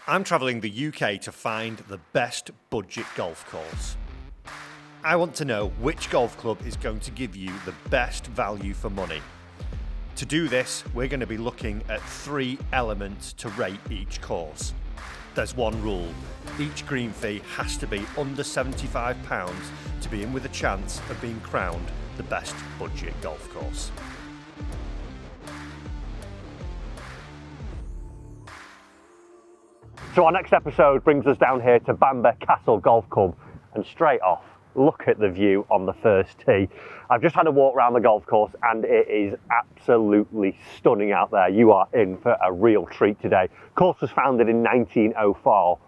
I'm travelling the UK to find the best budget golf course. I want to know which golf club is going to give you the best value for money. To do this, we're going to be looking at 3 elements to rate each course. There's one rule: each green fee has to be under £75 to be in with a chance of being crowned the best budget golf course. So our next episode brings us down here to Bamber Castle Golf Club, and straight off, look at the view on the first tee. I've just had a walk around the golf course and it is absolutely stunning out there. You are in for a real treat today. Course was founded in 1904,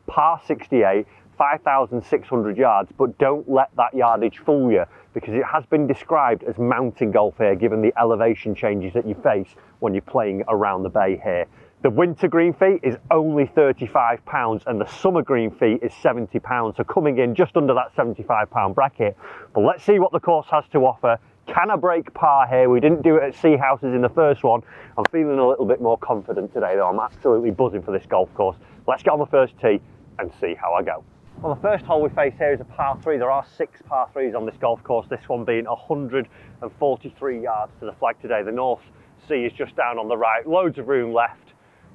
par 68, 5,600 yards, but don't let that yardage fool you, because it has been described as mountain golf here, given the elevation changes that you face when you're playing around the bay here. The winter green fee is only £35 and the summer green fee is £70, so coming in just under that £75 bracket. But let's see what the course has to offer. Can I break par here? We didn't do it at Sea Houses in the first one. I'm feeling a little bit more confident today though. I'm absolutely buzzing for this golf course. Let's get on the first tee and see how I go. Well, the first hole we face here is a par 3. There are 6 par 3s on this golf course, this one being 143 yards to the flag today. The North Sea is just down on the right, loads of room left.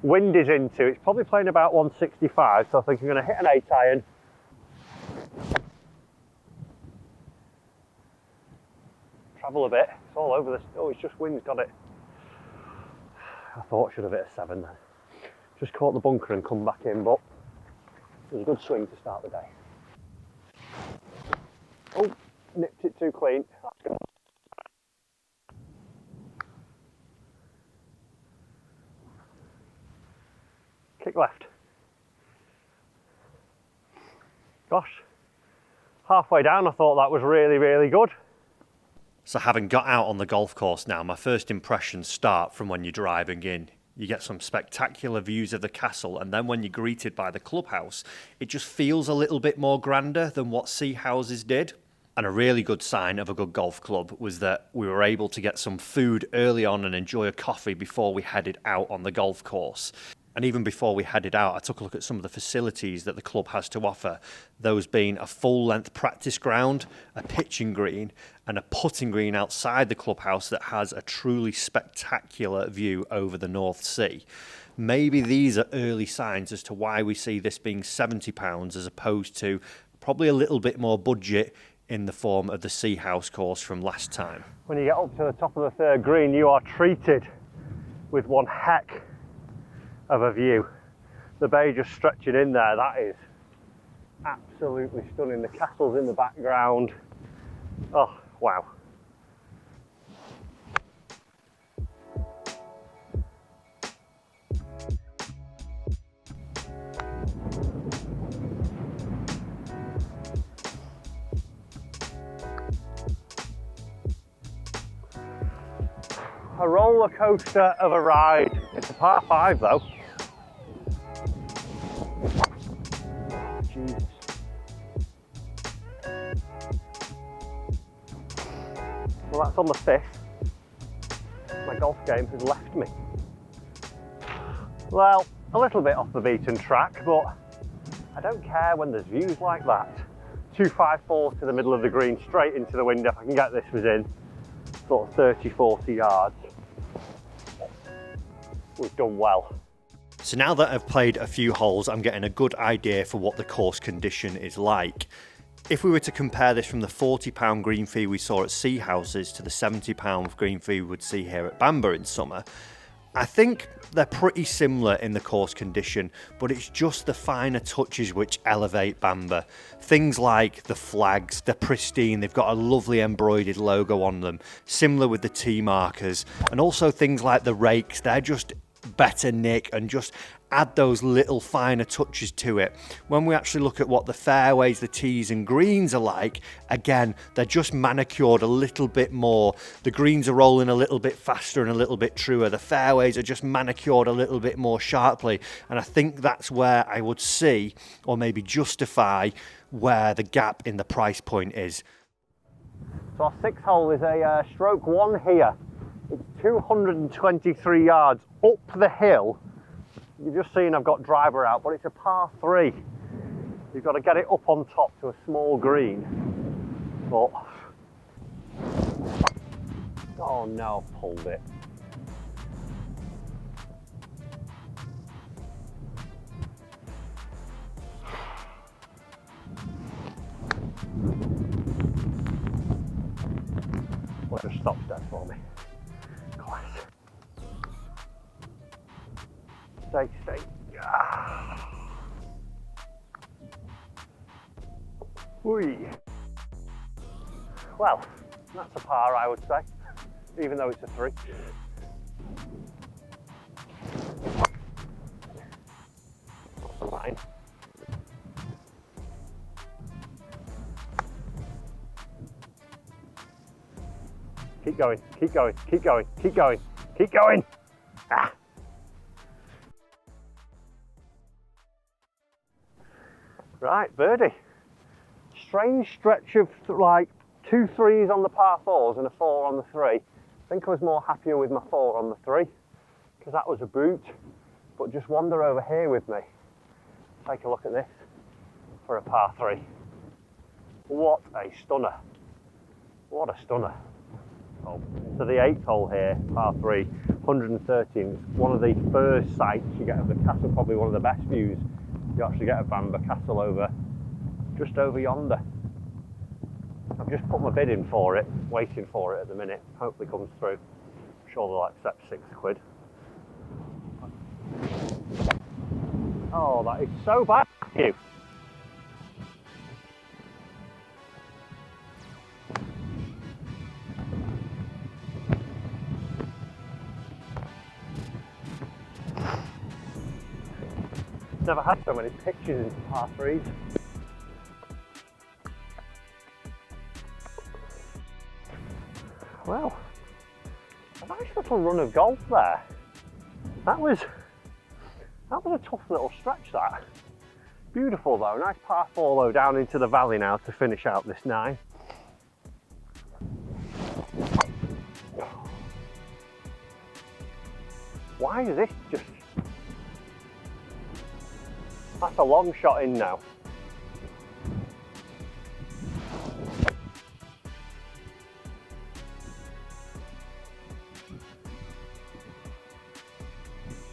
Wind is into, it's probably playing about 165, so I think I'm going to hit an 8 iron. Travel a bit, it's all over this. Oh, it's just wind's got it. I thought I should have hit a 7 then. Just caught the bunker and come back in, but it was a good swing to start the day. Oh, nipped it too clean. That's good. Kick left. Gosh, halfway down I thought that was really good. So having got out on the golf course now, my first impressions start from when you're driving in. You get some spectacular views of the castle, and then when you're greeted by the clubhouse, it just feels a little bit more grander than what Sea Houses did. And a really good sign of a good golf club was that we were able to get some food early on and enjoy a coffee before we headed out on the golf course. And even before we headed out, I took a look at some of the facilities that the club has to offer, those being a full-length practice ground, a pitching green, and a putting green outside the clubhouse that has a truly spectacular view over the North Sea. Maybe these are early signs as to why we see this being £70 as opposed to probably a little bit more budget in the form of the Sea House course from last time. When you get up to the top of the third green, you are treated with one heck of a view. The bay just stretching in there, that is absolutely stunning. The castle's in the background. Oh, wow. A roller coaster of a ride. It's a par 5 though. Jesus. Well, that's on the 5th. My golf game has left me. Well, a little bit off the beaten track, but I don't care when there's views like that. 254 to the middle of the green, straight into the wind. If I can get this within sort of 30-40 yards, we've done well. So now that I've played a few holes, I'm getting a good idea for what the course condition is like. If we were to compare this from the £40 green fee we saw at Sea Houses to the £70 green fee we would see here at Bamber in summer, I think they're pretty similar in the course condition, but it's just the finer touches which elevate Bamber. Things like the flags, they're pristine, they've got a lovely embroidered logo on them, similar with the tee markers, and also things like the rakes, they're just better nick and just add those little finer touches to it. When we actually look at what the fairways, the tees and greens are like, again, they're just manicured a little bit more. The greens are rolling a little bit faster and a little bit truer. The fairways are just manicured a little bit more sharply. And I think that's where I would see, or maybe justify, where the gap in the price point is. So our 6th hole is a stroke 1 here. It's 223 yards up the hill You've just seen I've got driver out, but it's a par 3. You've got to get it up on top to a small green. But, oh no, I've pulled it. Well, it just stops dead for me. Class. Stay. Whee. Well, that's a par, I would say, even though it's a 3. Fine. Keep going. Ah. Right, birdie. Strange stretch of like 2 3s on the par 4s and a 4 on the 3. I think I was more happier with my 4 on the 3 because that was a boot. But just wander over here with me. Take a look at this for a par 3. What a stunner. What a stunner. Oh, so the 8th hole here, par 3, 113. It's one of the first sights you get of the castle, probably one of the best views. You actually get a Bamber Castle over, just over yonder. I've just put my bid in for it, waiting for it at the minute. Hopefully comes through. I'm sure they'll accept £6. Oh, that is so bad. You. Never had so many pictures into par 3s. Well, a nice little run of golf there. That was a tough little stretch, that. Beautiful though, nice par 4 though, down into the valley now to finish out this 9. Why is this just... That's a long shot in now.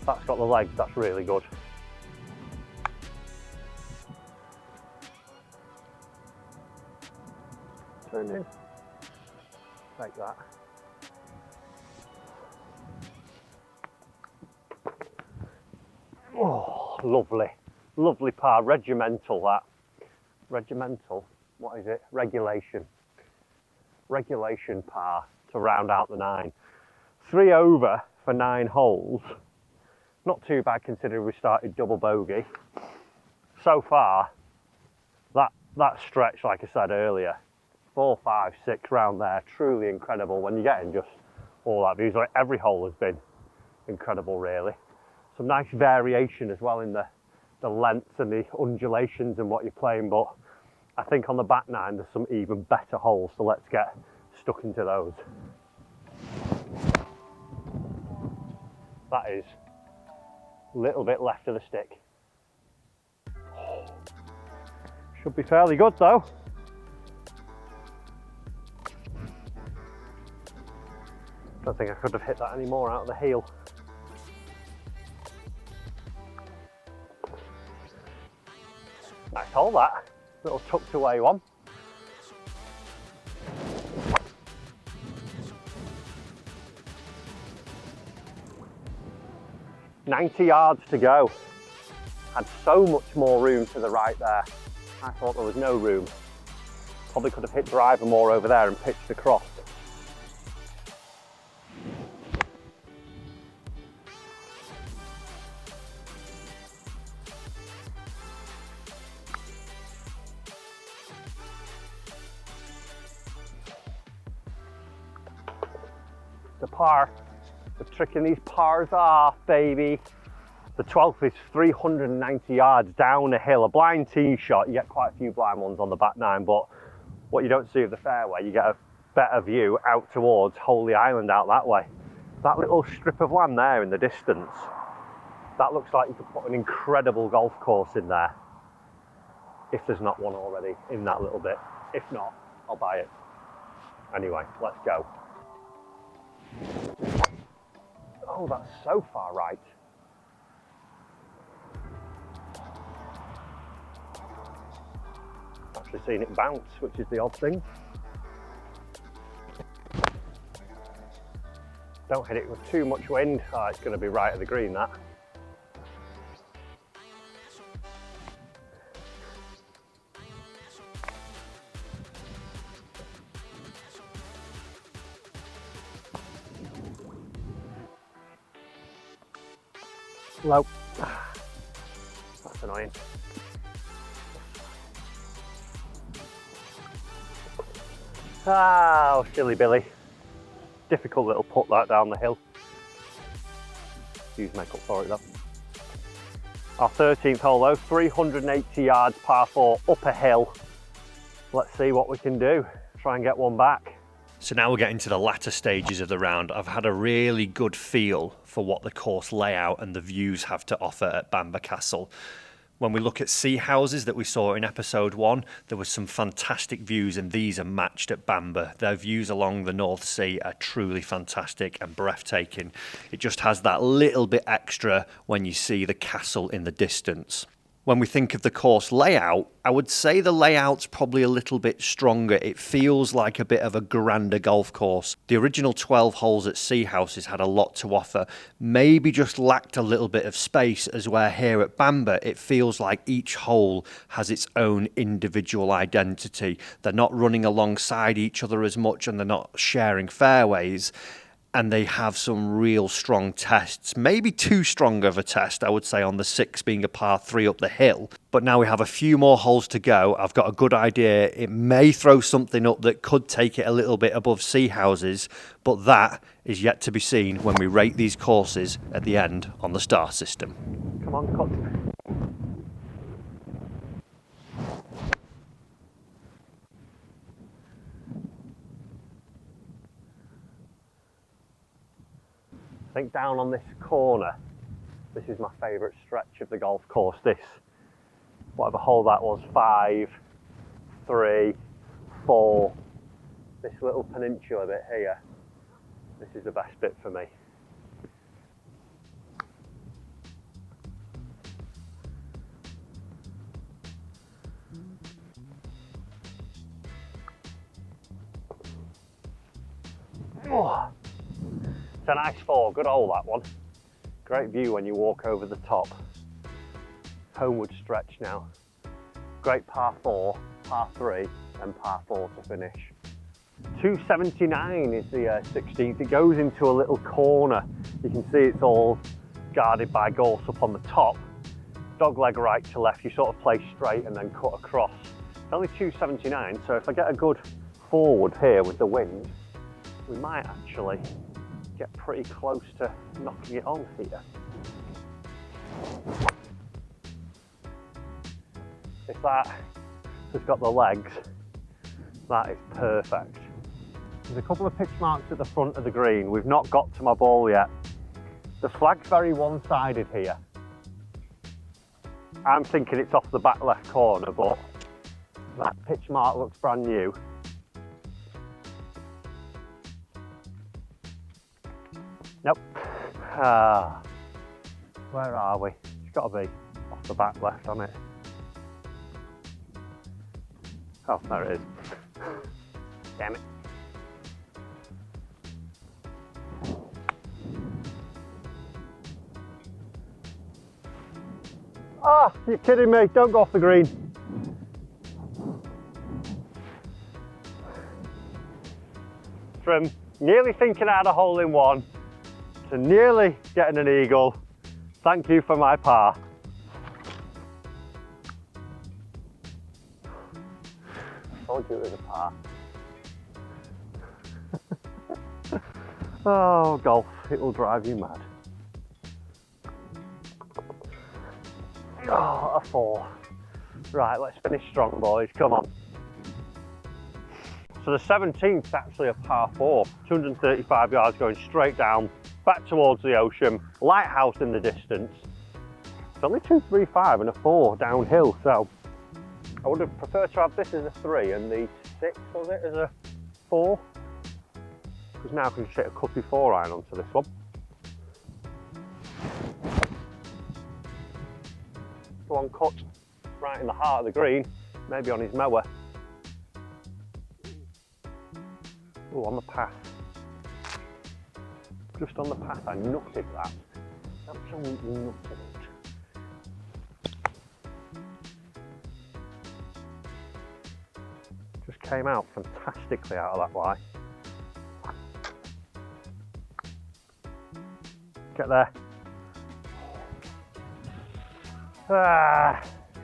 That's got the legs, that's really good. Turn in. Like that. Oh, lovely. Lovely par, regimental that. Regimental, what is it? Regulation. Regulation par to round out the 9. 3 over for 9 holes. Not too bad considering we started double bogey. So far, that stretch, like I said earlier, 4, 5, 6 round there, truly incredible when you're getting just all that views. Like every hole has been incredible really. Some nice variation as well in the lengths and the undulations and what you're playing, but I think on the back 9 there's some even better holes, so let's get stuck into those. That is a little bit left of the stick. Should be fairly good though. Don't think I could have hit that any more out of the heel. Nice hole that, little tucked away one. $90 yards to go. Had so much more room to the right there. I thought there was no room. Probably could have hit driver more over there and pitched across. The par. The trick in these pars are, baby. The 12th is 390 yards down a hill. A blind tee shot, you get quite a few blind ones on the back 9, but what you don't see of the fairway, you get a better view out towards Holy Island out that way. That little strip of land there in the distance, That looks like you could put an incredible golf course in there, if there's not one already in that little bit. If not, I'll buy it. Anyway, let's go. Oh, that's so far right. Actually seen it bounce, which is the odd thing. Don't hit it with too much wind. Oh, it's going to be right at the green, that. Low. That's annoying. Oh, silly Billy. Difficult little putt that down the hill. Use makeup for it though. Our 13th hole though, 380 yards par 4 up a hill. Let's see what we can do. Try and get one back. So now we're getting to the latter stages of the round. I've had a really good feel for what the course layout and the views have to offer at Bamber Castle. When we look at sea houses that we saw in episode 1, there was some fantastic views, and these are matched at Bamber. Their views along the North Sea are truly fantastic and breathtaking. It just has that little bit extra when you see the castle in the distance. When we think of the course layout, I would say the layout's probably a little bit stronger. It feels like a bit of a grander golf course. The original 12 holes at Sea Houses had a lot to offer, maybe just lacked a little bit of space, as where here at Bamber it feels like each hole has its own individual identity. They're not running alongside each other as much, and they're not sharing fairways. And they have some real strong tests, maybe too strong of a test, I would say, on the 6 being a par 3 up the hill. But now we have a few more holes to go. I've got a good idea. It may throw something up that could take it a little bit above Sea Houses, but that is yet to be seen when we rate these courses at the end on the star system. Come on, cut. I think down on this corner, this is my favourite stretch of the golf course. This, whatever hole that was, 5, 3, 4, this little peninsula bit here, this is the best bit for me. Oh. It's a nice 4, good hole that one. Great view when you walk over the top. Homeward stretch now. Great par 4, par 3 and par 4 to finish. 279 is the 16th. It goes into a little corner. You can see it's all guarded by gorse up on the top. Dogleg right to left, you sort of play straight and then cut across. It's only 279, so if I get a good forward here with the wind, we might actually get pretty close to knocking it on here. If that has got the legs, that is perfect. There's a couple of pitch marks at the front of the green. We've not got to my ball yet. The flag's very one-sided here. I'm thinking it's off the back left corner, but that pitch mark looks brand new. Nope. Where are we? It's got to be off the back left, hasn't it? Oh, there it is. Damn it. Ah, you're kidding me. Don't go off the green. From nearly thinking I had a hole in one to nearly getting an eagle. Thank you for my par. I told you it was a par. Oh, golf, it will drive you mad. Oh, a 4. Right, let's finish strong, boys, come on. So the 17th is actually a par 4, 235 yards going straight down, back towards the ocean, lighthouse in the distance. It's only 235 and a 4 downhill, so I would have preferred to have this as a 3 and the 6, was it, as a 4? Because now I can just hit a cuppy 4 iron onto this one. Go on, cut right in the heart of the green, maybe on his mower. Oh, on the path. Just on the path, I nutted that. Absolutely nutted it. Just came out fantastically out of that lie. Get there.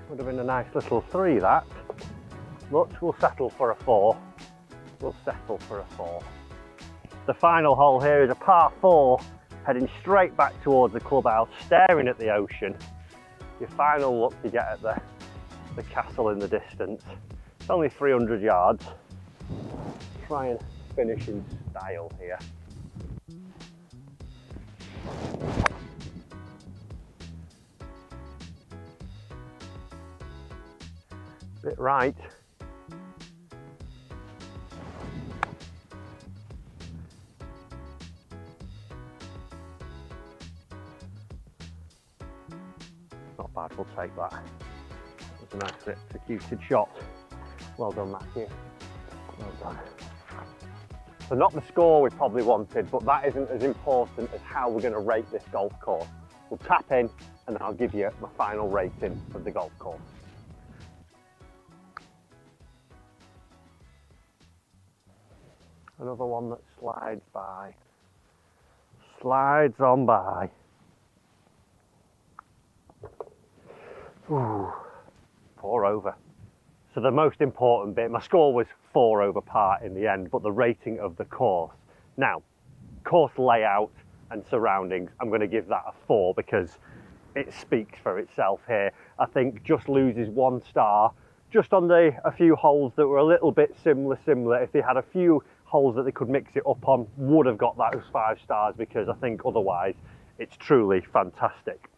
Would have been a nice little 3 that. But we'll settle for a 4. We'll settle for a 4. The final hole here is a par 4, heading straight back towards the clubhouse, staring at the ocean. Your final look you get at the castle in the distance. It's only 300 yards. Try and finish in style here. Bit right. Not bad, we'll take that. That was a nicely executed shot. Well done, Matthew. Well done. So not the score we probably wanted, but that isn't as important as how we're going to rate this golf course. We'll tap in and then I'll give you my final rating of the golf course. Another one that slides by. Slides on by. Ooh, 4 over. So the most important bit, my score was 4 over par in the end, but the rating of the course. Now, course layout and surroundings, I'm going to give that a 4 because it speaks for itself here. I think just loses 1 star just on a few holes that were a little bit similar. If they had a few holes that they could mix it up on, would have got those 5 stars because I think otherwise it's truly fantastic.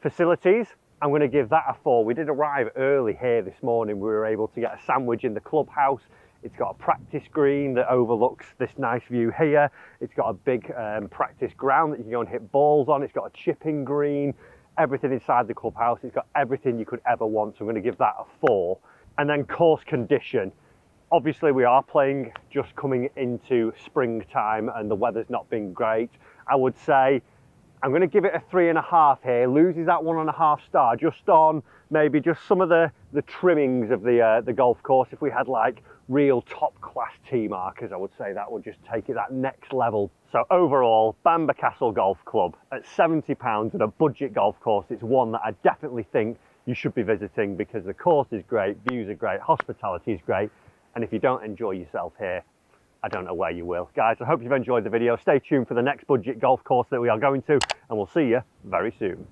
Facilities, I'm going to give that a 4. We did arrive early here this morning. We were able to get a sandwich in the clubhouse. It's got a practice green that overlooks this nice view here. It's got a big practice ground that you can go and hit balls on. It's got a chipping green, everything inside the clubhouse. It's got everything you could ever want. So I'm going to give that a 4. And then course condition. Obviously we are playing just coming into springtime and the weather's not been great. I would say I'm going to give it a 3.5 here. Loses that 1.5 star just on maybe just some of the trimmings of the golf course. If we had like real top class tee markers, I would say that would just take it that next level. So overall, Bamber Castle Golf Club at £70 and a budget golf course. It's one that I definitely think you should be visiting because the course is great, views are great, hospitality is great. And if you don't enjoy yourself here, I don't know where you will. Guys, I hope you've enjoyed the video. Stay tuned for the next budget golf course that we are going to, and we'll see you very soon.